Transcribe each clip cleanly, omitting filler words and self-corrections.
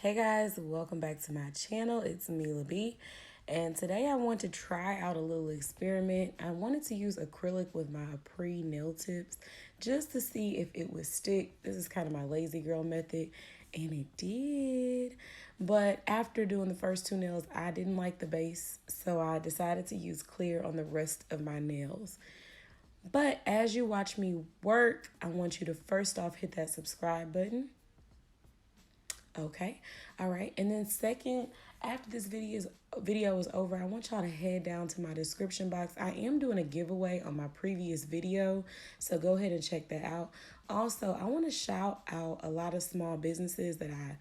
Hey guys, welcome back to my channel. It's Mila B, and today I want to try out a little experiment. I wanted to use acrylic with my nail tips just to see if it would stick. This is kind of my lazy girl method, and it did. But after doing the first two nails, I didn't like the base, so I decided to use clear on the rest of my nails. But as you watch me work, I want you to first off hit that subscribe button. Okay, all right. And then second, after this video is over, I want y'all to head down to my description box. I am doing a giveaway on my previous video, so go ahead and check that out. Also, I want to shout out a lot of small businesses that I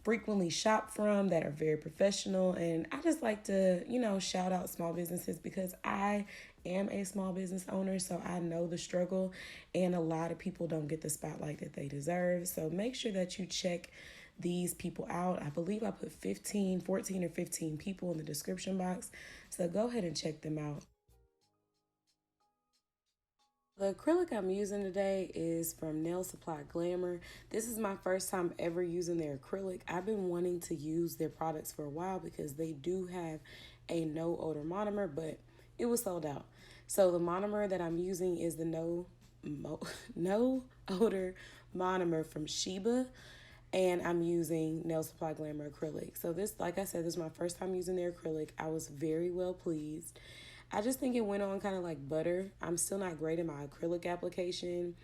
frequently shop from that are very professional, and I just like to, shout out small businesses because I am a small business owner, so I know the struggle, and a lot of people don't get the spotlight that they deserve. So make sure that you check these people out. I believe I put 14 or 15 people in the description box, so go ahead and check them out. The acrylic I'm using today is from Nail Supply Glamour. This is my first time ever using their acrylic. I've been wanting to use their products for a while because they do have a no odor monomer, but it was sold out. So the monomer that I'm using is the no odor monomer from Sheba, and I'm using Nail Supply Glamour acrylic. So this, like I said, this is my first time using their acrylic. I was very well pleased. I just think it went on kind of like butter. I'm still not great in my acrylic application,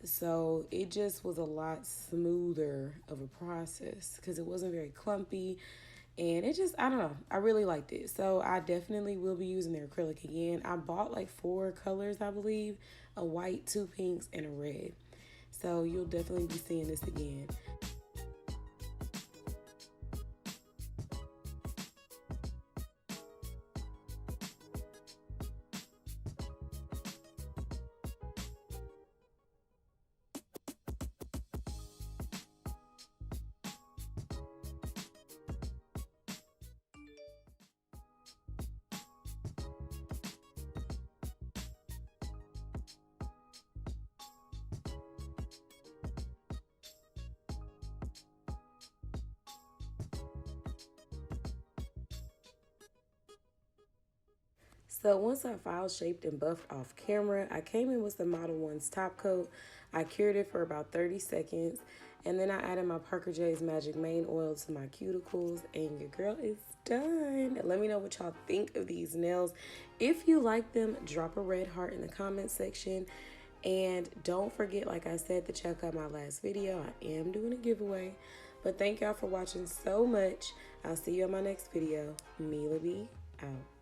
so it just was a lot smoother of a process because it wasn't very clumpy, and it just, I don't know, I really liked it. So I definitely will be using their acrylic again. I bought like 4 colors, I believe, a white, 2 pinks, and a red. So you'll definitely be seeing this again. So once I file shaped and buffed off camera, I came in with the Model 1's top coat. I cured it for about 30 seconds, and then I added my Parker J's Magic Mane Oil to my cuticles, and your girl is done. Let me know what y'all think of these nails. If you like them, drop a red heart in the comment section. And don't forget, like I said, to check out my last video. I am doing a giveaway. But thank y'all for watching so much. I'll see you on my next video. Mila B, out.